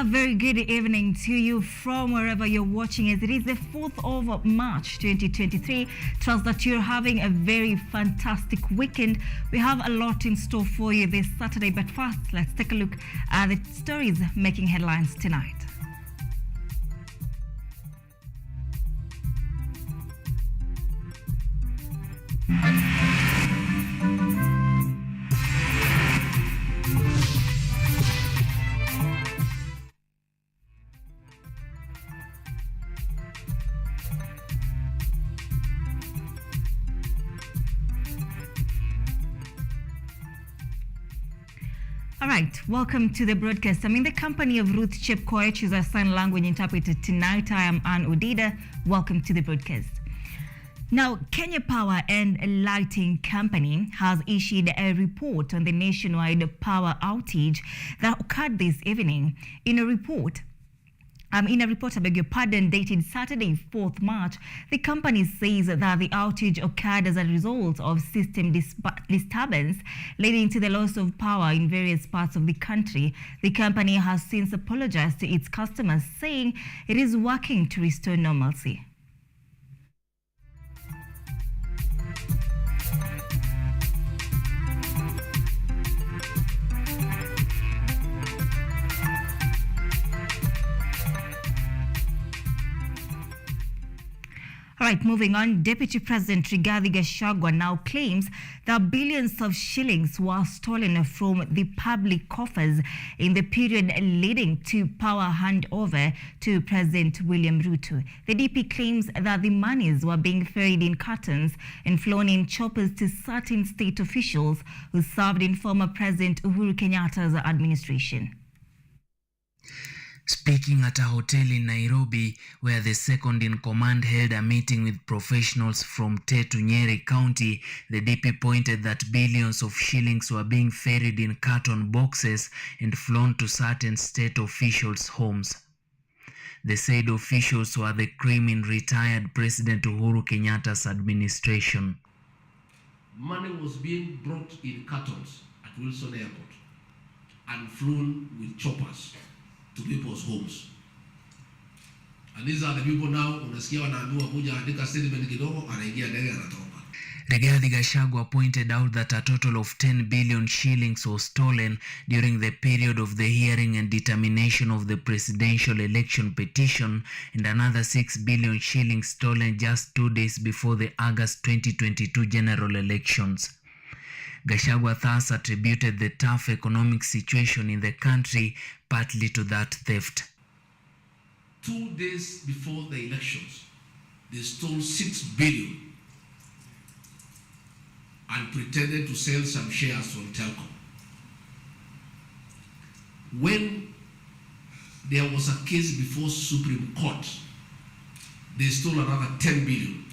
A very good evening to you from wherever you're watching as it is the 4th of March 2023. Trust that you're having a very fantastic weekend. We have a lot in store for you this Saturday, but first let's take a look at the stories making headlines tonight. All right, welcome to the broadcast. I'm in the company of RUTH CHEPKOECH, who's a sign language interpreter tonight. I am ODIDA. Welcome to the broadcast. Now, Kenya Power and Lighting Company has issued a report on the nationwide power outage that occurred this evening. In a report, I beg your pardon, dated Saturday, 4th March, the company says that the outage occurred as a result of system disturbance, leading to the loss of power in various parts of the country. The company has since apologized to its customers, saying it is working to restore normalcy. All right, moving on. Deputy President Rigathi Gachagua now claims that billions of shillings were stolen from the public coffers in the period leading to power handover to President William Ruto. The DP claims that the monies were being ferried in cartons and flown in choppers to certain state officials who served in former President Uhuru Kenyatta's administration. Speaking at a hotel in Nairobi, where the second-in-command held a meeting with professionals from Tetu Nyeri County, the DP pointed that billions of shillings were being ferried in carton boxes and flown to certain state officials' homes. The said officials were the cream in retired President Uhuru Kenyatta's administration. Money was being brought in cartons at Wilson Airport and flown with choppers to people's homes. And these are the people now, unasikia wanaambiwa kuja andika statement kidogo, anaingia ndege anatoka. Rigathi Gachagua pointed out that a total of 10 billion shillings was stolen during the period of the hearing and determination of the presidential election petition, and another 6 billion shillings stolen just 2 days before the August 2022 general elections. Gachagua thus attributed the tough economic situation in the country partly to that theft. 2 days before the elections, they stole 6 billion and pretended to sell some shares from Telkom. When there was a case before Supreme Court, they stole another 10 billion,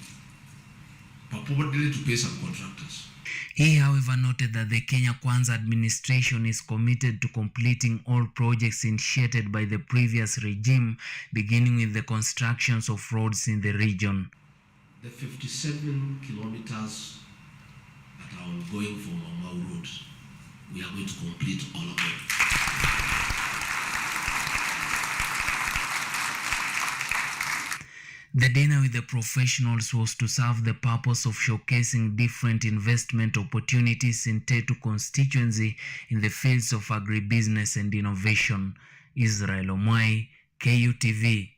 purportedly to pay some contractors. He, however, noted that the Kenya Kwanza administration is committed to completing all projects initiated by the previous regime, beginning with the constructions of roads in the region. The 57 kilometers that are ongoing for Mau Road, we are going to complete all of them. The dinner with the professionals was to serve the purpose of showcasing different investment opportunities in Tetu constituency in the fields of agribusiness and innovation. Israel Omwai, KUTV.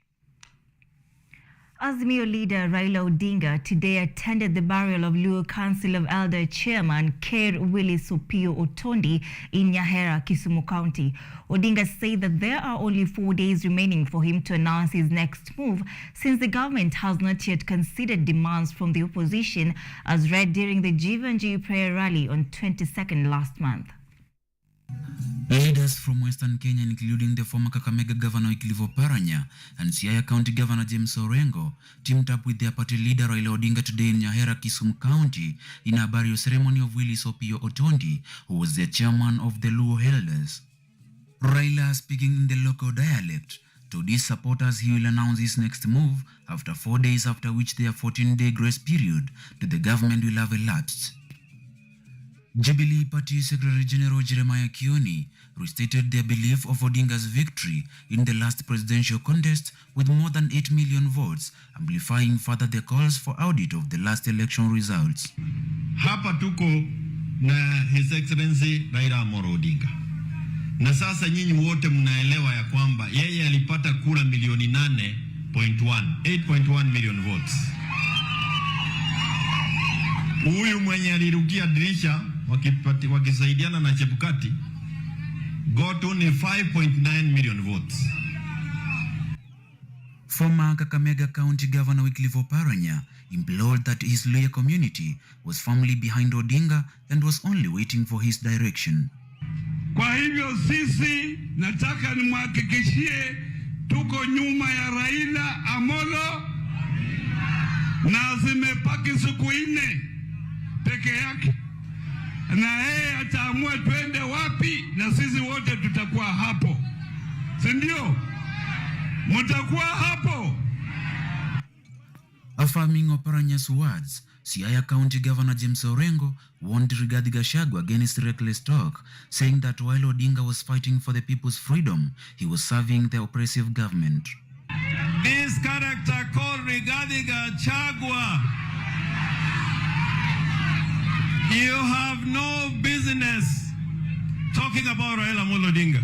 Azimio leader Raila Odinga today attended the burial of Luo Council of Elder Chairman Ker Willis Opio Otondi in Nyahera, Kisumu County. Odinga said that there are only 4 days remaining for him to announce his next move, since the government has not yet considered demands from the opposition, as read during the Jivanji prayer rally on 22nd last month. Leaders from Western Kenya, including the former Kakamega Governor Wycliffe Oparanya and Siaya County Governor James Orengo, teamed up with their party leader Raila Odinga today in Nyahera, Kisumu County, in a burial ceremony of Willis Opio Otondi, who was the chairman of the Luo Elders. Raila, speaking in the local dialect, told his supporters he will announce his next move after 4 days, after which their 14-day grace period to the government will have elapsed. Jubilee Party Secretary General Jeremiah Kioni restated their belief of Odinga's victory in the last presidential contest with more than 8 million votes, amplifying further the calls for audit of the last election results. Hapa tuko na His Excellency Raila Amolo Odinga. Na sasa nyinyi wote mnaelewa ya kwamba yeye alipata kura milioni 8.1 million votes. Huyu mwenye alirukia dirisha wakisaidiana na Chepkati got only 5.9 million votes. Former Kakamega County Governor Wycliffe Oparanya implored that his Luhya community was firmly behind Odinga and was only waiting for his direction. Kwa hivyo sisi nataka nimhakikishie tuko nyuma ya Raila Amolo na zimepaki siku 4 peke yake, na yeye ataamua twende wapi, na sisi wote tutakuwa hapo, si ndio? Mtakuwa hapo. Affirming Oparanya's words, Siaya County Governor James Orengo warned Rigathi Gachagua against reckless talk, saying that while Odinga was fighting for the people's freedom, he was serving the oppressive government. This character called Rigathi Gachagua, you have no business talking about Raila Amolo Odinga.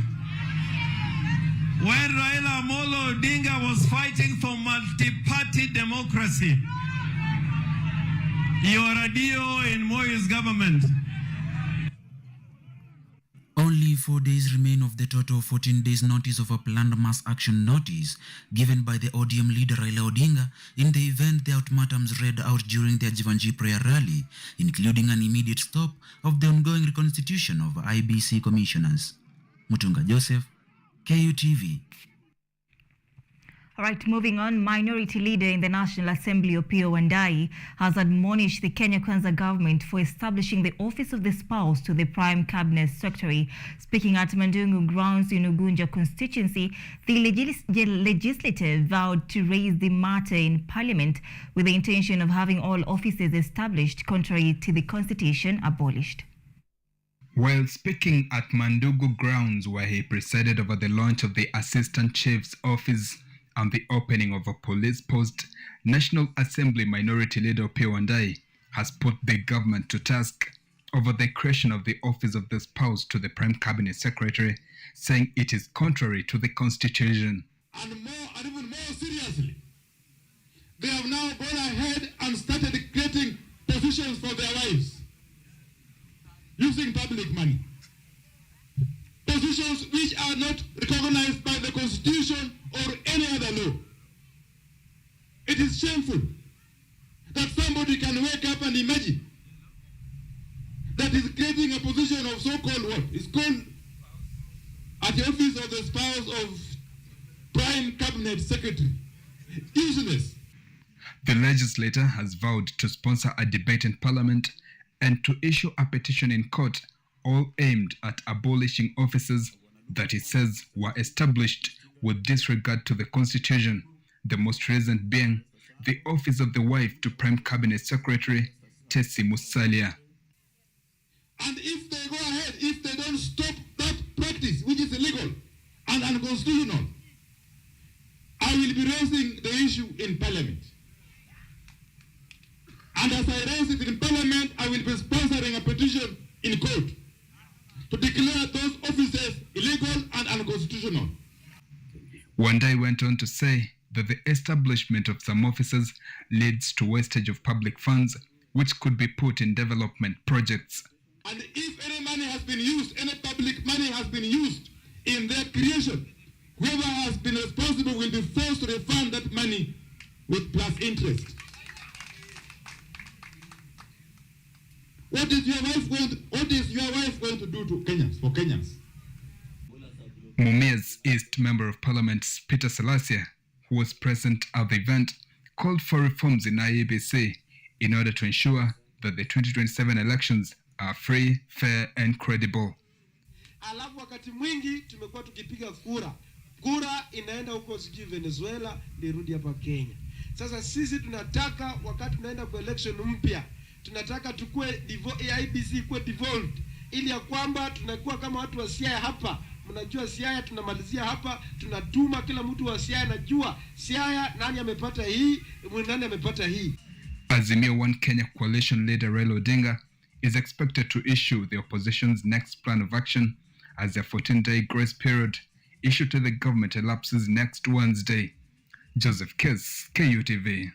When Raila Amolo Odinga was fighting for multi-party democracy, you are a DO in Moi's government. Only 4 days remain of the total 14 days notice of a planned mass action notice given by the ODM leader Raila Odinga in the event the ultimatums read out during their Jivanji prayer rally, including an immediate stop of the ongoing reconstitution of IBC commissioners. Mutunga Joseph, KUTV. All right, moving on, Minority Leader in the National Assembly, Opiyo Wandayi, has admonished the Kenya Kwanza government for establishing the Office of the Spouse to the Prime Cabinet Secretary. Speaking at Mandungu grounds in Ugunja constituency, the legislature vowed to raise the matter in Parliament with the intention of having all offices established, contrary to the Constitution, abolished. While speaking at Mandugu grounds, where he presided over the launch of the Assistant Chief's Office and the opening of a police post, National Assembly Minority Leader Opiyo Wandayi has put the government to task over the creation of the Office of the Spouse to the Prime Cabinet Secretary, saying it is contrary to the Constitution. And even more seriously, they have now gone ahead and started creating positions for their wives using public money. Positions which are not recognized by the Constitution or any other law. It is shameful that somebody can wake up and imagine that is creating a position of so-called what? It's called at the Office of the Spouse of Prime Cabinet Secretary. Useless. The legislator has vowed to sponsor a debate in Parliament and to issue a petition in court, all aimed at abolishing offices that he says were established with disregard to the Constitution, the most recent being the Office of the Wife to Prime Cabinet Secretary, Tessie Musalia. And if they go ahead, if they don't stop that practice, which is illegal and unconstitutional, I will be raising the issue in Parliament. And as I raise it in Parliament, I will be sponsoring a petition in court to declare those offices illegal and unconstitutional. Wandayi went on to say that the establishment of some offices leads to wastage of public funds, which could be put in development projects. And if any money has been used, any public money has been used in their creation, whoever has been responsible will be forced to refund that money with plus interest. What is your wife going to do to Kenyans, for Kenyans? Mumia's East Member of Parliament Peter Selassie, who was present at the event, called for reforms in IEBC in order to ensure that the 2027 elections are free, fair and credible. Alafu wakati mwingi tumekuwa tukipiga kura inaenda huko sijui Venezuela, nirudi hapa Kenya. Sasa sisi tunataka wakati tunaenda kwa election mpya tunataka tukue IBC kuwe devolved, ili ya kwamba tunakuwa kama watu wa Siaya hapa. Mnajua Siaya tunamalizia hapa, tunatuma kila mtu wa Siaya najua Siaya nani amepata hii, nani amepata hii. Azimio One Kenya coalition leader Raila Odinga is expected to issue the opposition's next plan of action as a 14-day grace period issued to the government elapses next Wednesday. Joseph Kiss, KUTV.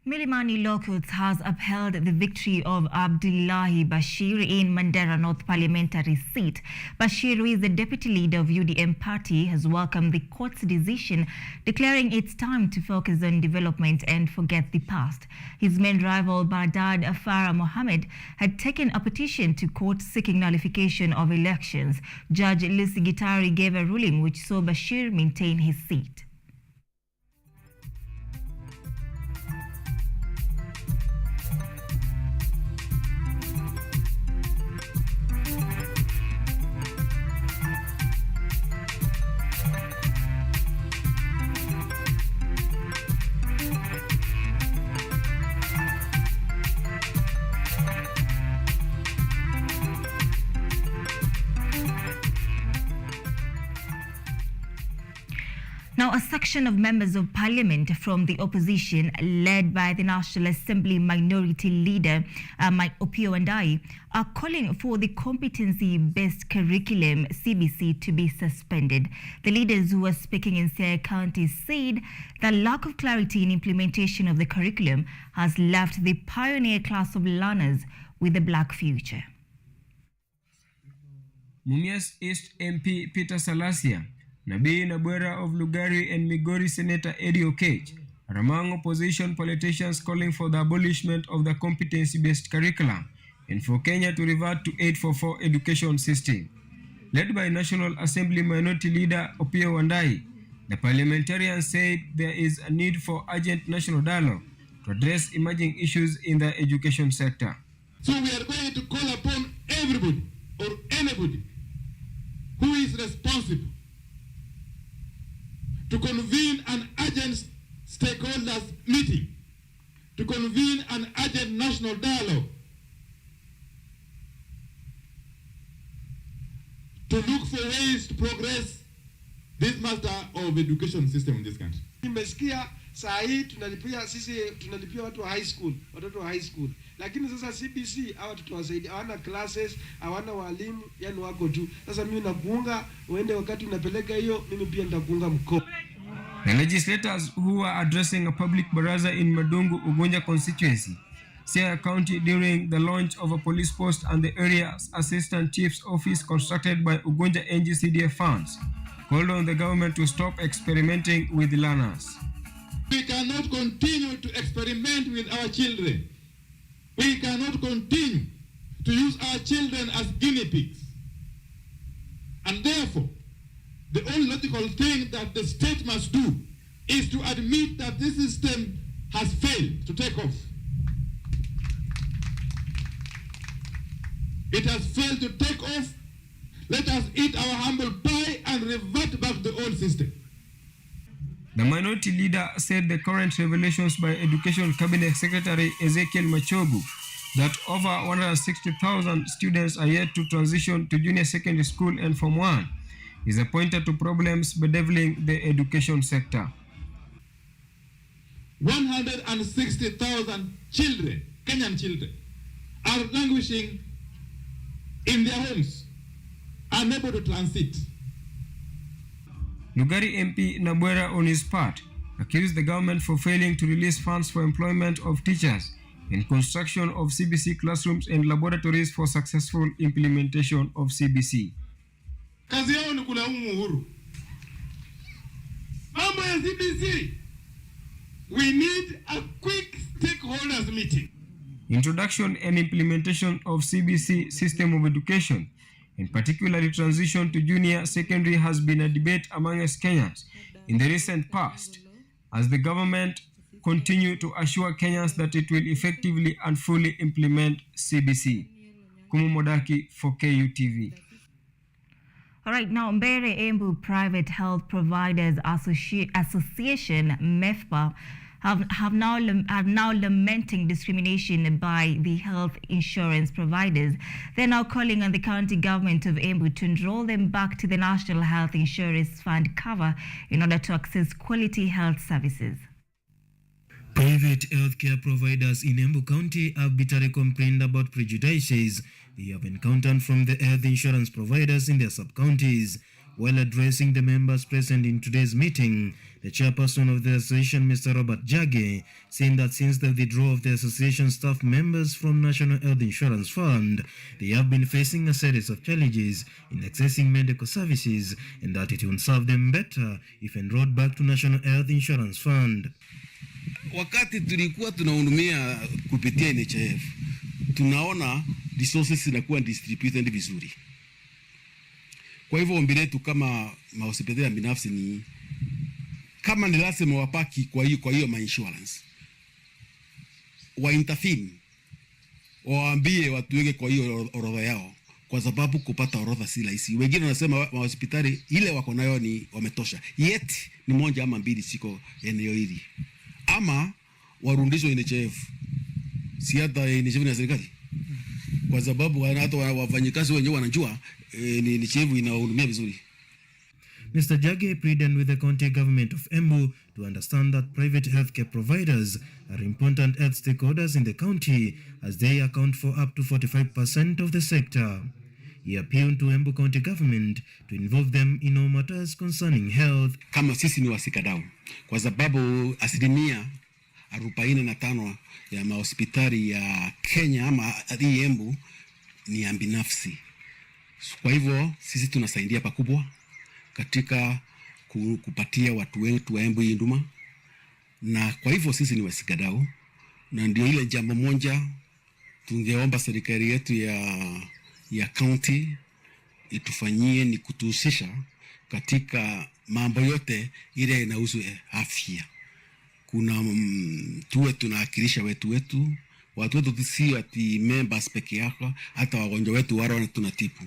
Milimani Law Courts has upheld the victory of Abdullahi Bashir in Mandera North parliamentary seat. Bashir, who is the deputy leader of UDM party, has welcomed the court's decision, declaring it's time to focus on development and forget the past. His main rival, Bardad Farah Mohammed, had taken a petition to court seeking nullification of elections. Judge Lucy Gitari gave a ruling which saw Bashir maintain his seat. Now, a section of members of parliament from the opposition, led by the National Assembly Minority Leader, Opiyo Wandayi, are calling for the competency-based curriculum, CBC, to be suspended. The leaders who were speaking in Siaya County said the lack of clarity in implementation of the curriculum has left the pioneer class of learners with a black future. Mumias East MP Peter Salasia, Nabii Nabwera of Lugari and Migori Senator CHEPKOECH are among opposition politicians calling for the abolishment of the competency-based curriculum and for Kenya to revert to 844 education system. Led by National Assembly Minority Leader Opiyo Wandayi, the parliamentarian said there is a need for urgent national dialogue to address emerging issues in the education sector. So we are going to call upon everybody or anybody who is responsible to convene an urgent stakeholders meeting, to convene an urgent national dialogue, to look for ways to progress this matter of education system in this country. Nimesikia saa hii tunalipia watu wa high school, watoto wa high school. Lakini sasa CBC hawa tutawasaidia, hawana classes, hawana walimu, yani wako tu. Sasa mimi nakuunga uende wakati unapeleka hiyo, mimi pia nitakuunga mkono. The legislators who are addressing a public baraza in Madungu, Ugunja constituency, Siaya County during the launch of a police post and the area's assistant chief's office constructed by Ugunja NGCDF funds, called on the government to stop experimenting with learners. We cannot continue to experiment with our children. We cannot continue to use our children as guinea pigs. And therefore, the only logical thing that the state must do is to admit that this system has failed to take off. It has failed to take off. Let us eat our humble pie and revert back to the old system. The minority leader said the current revelations by Education Cabinet Secretary Ezekiel Machogu that over 160,000 students are yet to transition to junior secondary school and Form 1 is a pointer to problems bedeviling the education sector. 160,000 children, Kenyan children, are languishing in their homes, unable to transit. Lugari MP Nabwera, on his part, accused the government for failing to release funds for employment of teachers and construction of CBC classrooms and laboratories for successful implementation of CBC. Kazi yao ni kulaumu Uhuru. Mambo ya CBC. We need a quick stakeholders meeting. Introduction and implementation of CBC system of education, in particularly transition to junior secondary, has been a debate among us Kenyans in the recent past, as the government continue to assure Kenyans that it will effectively and fully implement CBC. Kumu Modaki for KUTV. All right, now Mbere Embu Private Health Providers Association, MEFPA, are now lamenting discrimination by the health insurance providers. They're now calling on the county government of Embu to enroll them back to the National Health Insurance Fund cover in order to access quality health services. Private healthcare providers in Embu County have bitterly complained about prejudices they have encountered from the health insurance providers in their sub-counties. While addressing the members present in today's meeting, the chairperson of the association, Mr. Robert Jage, saying that since the withdrawal of the association staff members from National Health Insurance Fund, they have been facing a series of challenges in accessing medical services, and that it will serve them better if enrolled back to National Health Insurance Fund. Wakati tulikuwa tunahudumia kupitia NHIF, tunaona resources zinakuwa distributed vizuri. Kwa hivyo ombi letu kama mahospitali ya binafsi ni kama ni lazima wapaki kwa hiyo ma insurance, wa intervene, waambie watuweke kwa hiyo orodha yao, kwa sababu kupata orodha si rahisi. Wengine wanasema mahospitali ile wako nayo ni wametosha, yet ni moja ama mbili siko eneo hili, ama warudishwe NHIF, si hata NHIF na serikali, kwa sababu hata wafanyikazi wenyewe wanajua ni NHIF inahudumia vizuri. Mr. Jage pleaded with the county government of Embu to understand that private healthcare providers are important health stakeholders in the county as they account for up to 45% of the sector. He appealed to Embu County government to involve them in all matters concerning health. Kama sisi ni wasikadau, kwa sababu 45% ya mahospitali ya Kenya ama Embu ni ya binafsi. Kwa hivyo sisi tunasaidia pakubwa katika kupatia watu wetu wa Embu hii huduma, na kwa hivyo sisi ni wasikadau, na ndio ile jambo moja tungeomba serikali yetu ya county itufanyie ni kutuhusisha katika mambo yote ile inahusu afya. Kuna tuwe tunawakilisha watu wetu si ati members peke yako, hata wagonjwa wetu wale tunatibu.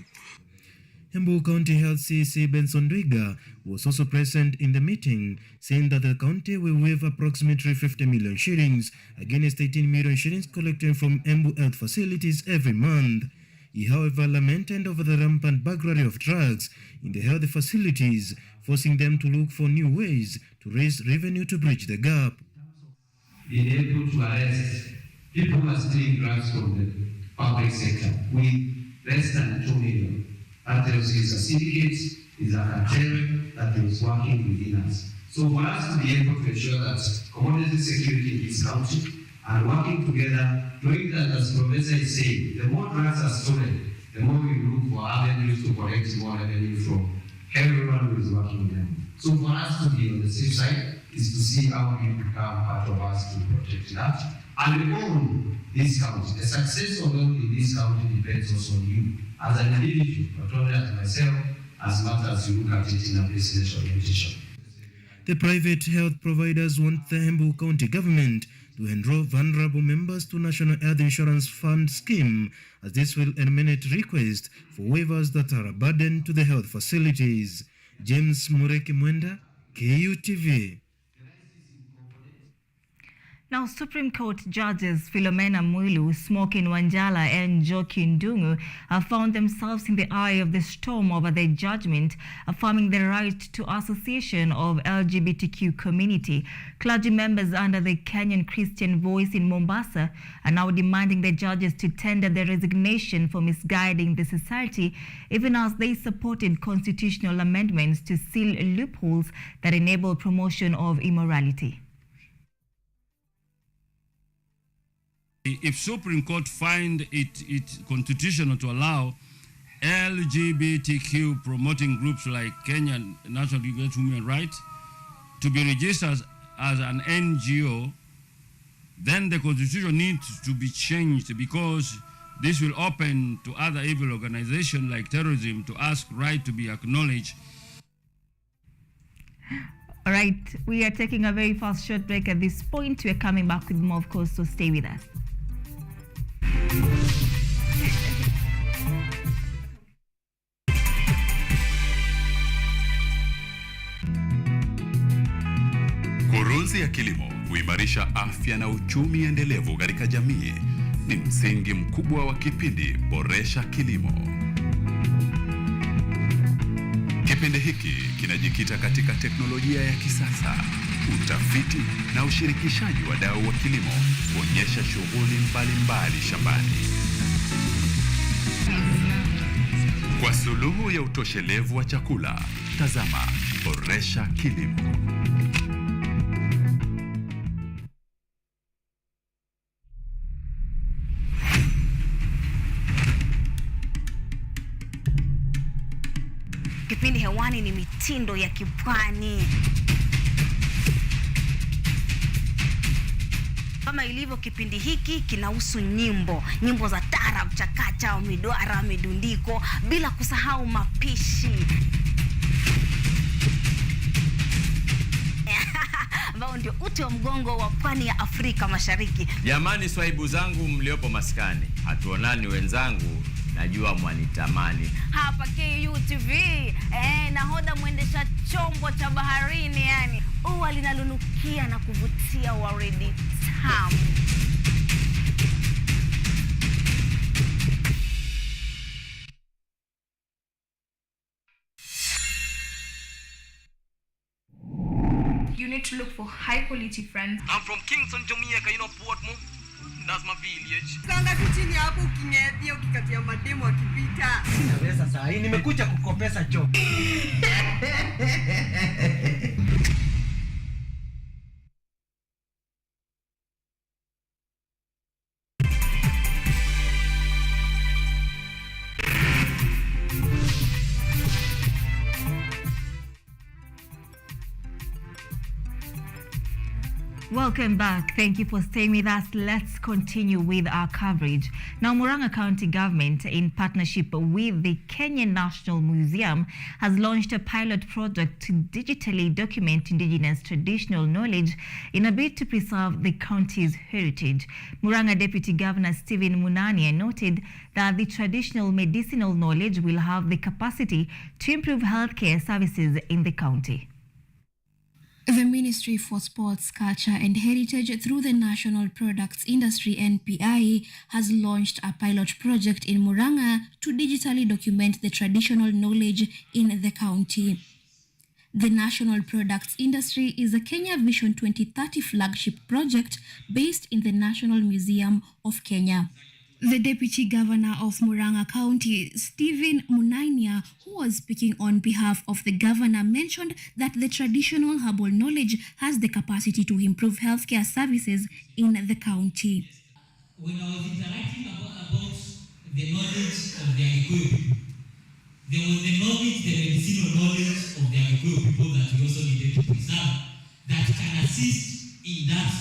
Embu County Health CC Benson Dwiga was also present in the meeting, saying that the county will waive approximately 50 million shillings against 18 million shillings collected from Embu health facilities every month. He, however, lamented over the rampant burglary of drugs in the health facilities, forcing them to look for new ways to raise revenue to bridge the gap. Being able to arrest people who are stealing drugs from the public sector with less than 2 million. That tells you it's a syndicate, it's a cartel that is working within us. So for us to be able to ensure that commodity security in this country and working together, knowing that, as Professor is saying, the more drugs are stolen, the more we look for avenues to collect more revenue from everyone who is working them. So for us to be on the safe side is to see how we become part of us to protect that. And own this county. The success of in this county depends also on you as an individual, not only as myself, as much as you look at it in a presidential orientation. The private health providers want the Embu County government to enroll vulnerable members to National Health Insurance Fund scheme, as this will eliminate requests for waivers that are a burden to the health facilities. James Mureki Mwenda, KUTV. Now, Supreme Court judges Philomena Mwilu, Smokin Wanjala and Njoki Ndungu have found themselves in the eye of the storm over their judgment, affirming the right to association of LGBTQ community. Clergy members under the Kenyan Christian Voice in Mombasa are now demanding the judges to tender their resignation for misguiding the society, even as they supported constitutional amendments to seal loopholes that enable promotion of immorality. If Supreme Court find it constitutional to allow LGBTQ promoting groups like Kenyan National League for Human Rights to be registered as an NGO, then the constitution needs to be changed, because this will open to other evil organizations like terrorism to ask right to be acknowledged. All right, we are taking a very fast short break at this point. We are coming back with more, of course, so stay with us. Kurunzi ya kilimo kuimarisha afya na uchumi endelevu katika jamii ni msingi mkubwa wa kipindi Boresha Kilimo. Kipindi hiki kinajikita katika teknolojia ya kisasa, utafiti na ushirikishaji wa wadau wa kilimo kuonyesha shughuli mbalimbali shambani. Kwa suluhu ya utoshelevu wa chakula, tazama Boresha Kilimo. Kipindi hewani ni mitindo ya kipwani. Kama ilivyo kipindi hiki kinahusu nyimbo za taarab, chakacha, midwara, midundiko, bila kusahau mapishi. Ambao ndio uti wa mgongo wa pwani ya Afrika Mashariki. Jamani swahibu zangu mliopo maskani, hatuonani wenzangu, najua mwanitamani. Hapa KUTV, nahodha mwendesha chombo cha baharini, yani ua linalunukia na kuvutia waridi tamu. You need to look for high quality friends. I'm from Kingston, Jamaica, you know Portmore. That's my village. Sanga chini hapo ukingetia ukikatia mademo akipita. Sina pesa saa hii, nimekuja kukopesa choo. Welcome back. Thank you for staying with us. Let's continue with our coverage. Now, Murang'a County Government, in partnership with the Kenya National Museum, has launched a pilot project to digitally document indigenous traditional knowledge in a bid to preserve the county's heritage. Murang'a Deputy Governor Stephen Munania noted that the traditional medicinal knowledge will have the capacity to improve healthcare services in the county. The Ministry for Sports, Culture and Heritage through the National Products Industry NPI has launched a pilot project in Murang'a to digitally document the traditional knowledge in the county. The National Products Industry is a Kenya Vision 2030 flagship project based in the National Museum of Kenya. The Deputy Governor of Murang'a County, Stephen Munania, who was speaking on behalf of the governor, mentioned that the traditional herbal knowledge has the capacity to improve healthcare services in the county. When I was interacting about the knowledge of the Agikuyu people, there was the knowledge, the medicinal knowledge of the Agikuyu people that we also needed to preserve, that can assist in that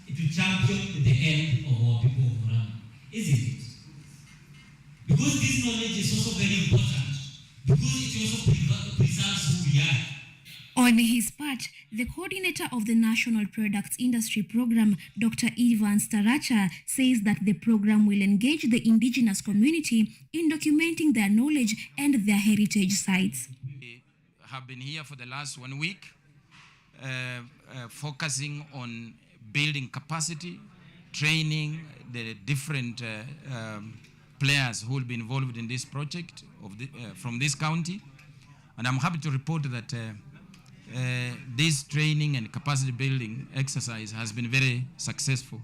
to champion the health of our people of Murang'a. Isn't it? Because this knowledge is also very important, because it also preserves who we are. On his part, the coordinator of the National Products Industry Program, Dr. Ivan Staracha, says that the program will engage the indigenous community in documenting their knowledge and their heritage sites. We have been here for the last 1 week, focusing on building capacity, training the different players who will be involved in this project from this county. And I'm happy to report that this training and capacity building exercise has been very successful.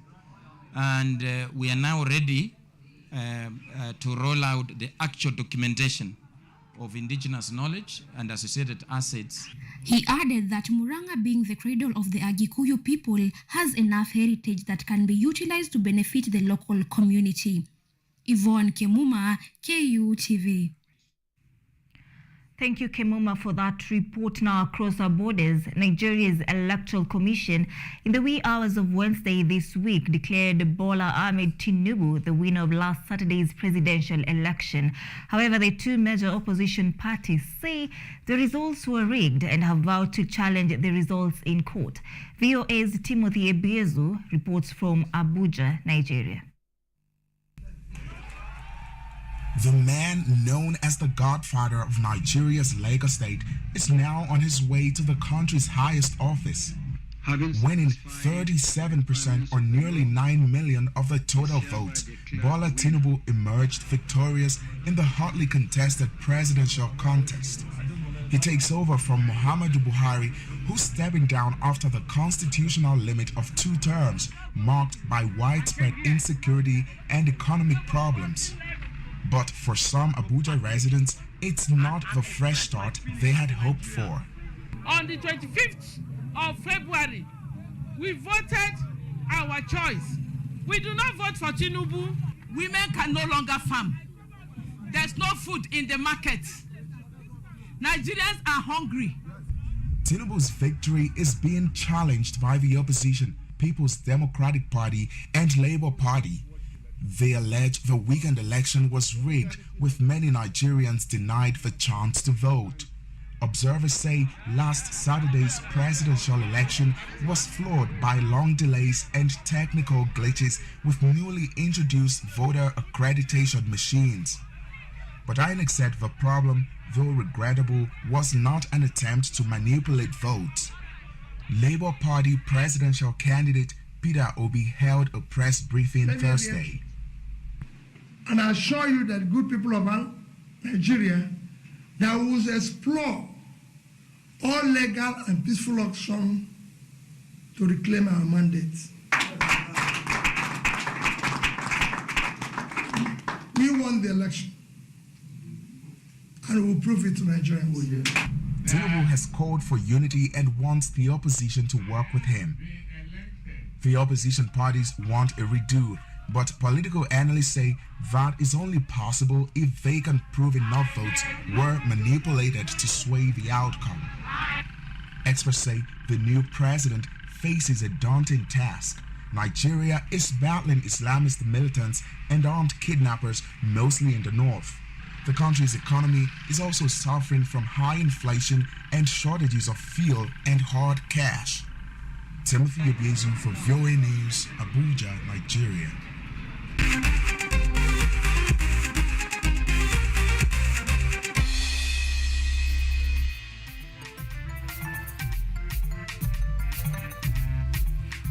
And we are now ready to roll out the actual documentation of indigenous knowledge and associated assets. He added that Murang'a, being the cradle of the Agikuyu people, has enough heritage that can be utilized to benefit the local community. Yvonne Kemuma, KUTV. Thank you, Kemuma, for that report. Now, across our borders, Nigeria's Electoral Commission, in the wee hours of Wednesday this week, declared Bola Ahmed Tinubu the winner of last Saturday's presidential election. However, the two major opposition parties say the results were rigged and have vowed to challenge the results in court. VOA's Timothy Ebiezu reports from Abuja, Nigeria. The man known as the godfather of Nigeria's Lagos state is now on his way to the country's highest office. winning 37% or nearly 9 million of the total votes. Bola Tinubu emerged victorious in the hotly contested presidential contest. He takes over from Muhammadu Buhari, who's stepping down after the constitutional limit of 2 terms, marked by widespread insecurity and economic problems. But for some Abuja residents, it's not the fresh start they had hoped for. On the 25th of February, we voted our choice. We do not vote for Tinubu. Women can no longer farm. There's no food in the market. Nigerians are hungry. Tinubu's victory is being challenged by the opposition, People's Democratic Party and Labour Party. They allege the weekend election was rigged, with many Nigerians denied the chance to vote. Observers say last Saturday's presidential election was flawed by long delays and technical glitches with newly introduced voter accreditation machines. But INEC said the problem, though regrettable, was not an attempt to manipulate votes. Labour Party presidential candidate Peter Obi held a press briefing Thursday. And I assure you that good people of Nigeria, that we will explore all legal and peaceful action to reclaim our mandates. We won the election, and we will prove it to Nigerians. Tinubu has called for unity and wants the opposition to work with him. The opposition parties want a redo, but political analysts say that is only possible if they can prove enough votes were manipulated to sway the outcome. Experts say the new president faces a daunting task. Nigeria is battling Islamist militants and armed kidnappers, mostly in the north. The country's economy is also suffering from high inflation and shortages of fuel and hard cash. Timothy Obiezu for VOA News, Abuja, Nigeria.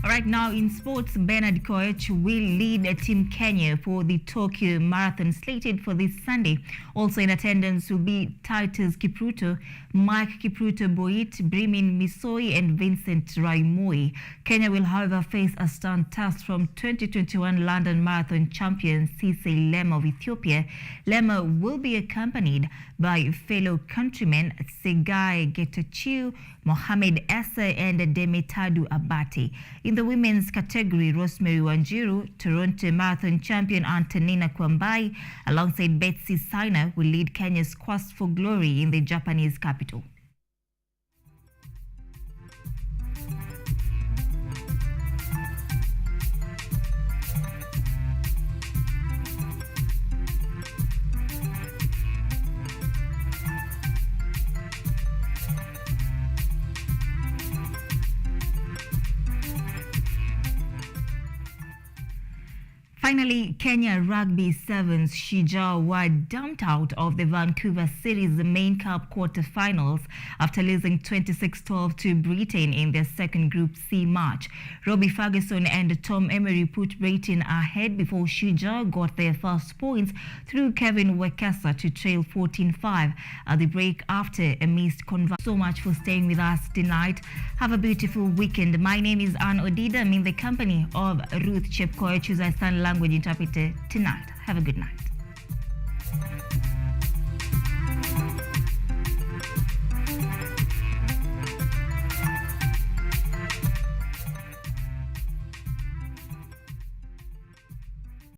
All right, now in sports, Bernard Koech will lead Team Kenya for the Tokyo Marathon slated for this Sunday. Also in attendance will be Titus Kipruto, Mike Kipruto Boit, Brimin Misoi and Vincent Raimoi. Kenya will, however, face a stern task from 2021 London Marathon champion Sisay Lema of Ethiopia. Lema will be accompanied by fellow countrymen Segai Getachew, Mohamed Essa and Demetadu Abate. In the women's category, Rosemary Wanjiru, Toronto Marathon champion Antonina Kwambai, alongside Betsy Saina, will lead Kenya's quest for glory in the Japanese capital. Finally, Kenya Rugby Sevens Shujaa were dumped out of the Vancouver City's main cup quarterfinals after losing 26-12 to Britain in their second Group C match. Robbie Ferguson and Tom Emery put Britain ahead before Shujaa got their first points through Kevin Wekesa to trail 14-5 at the break after a missed conversion. So much for staying with us tonight. Have a beautiful weekend. My name is Ann Odida. I'm in the company of Ruth CHEPKOECH, who's our sign language interpreter tonight. Have a good night.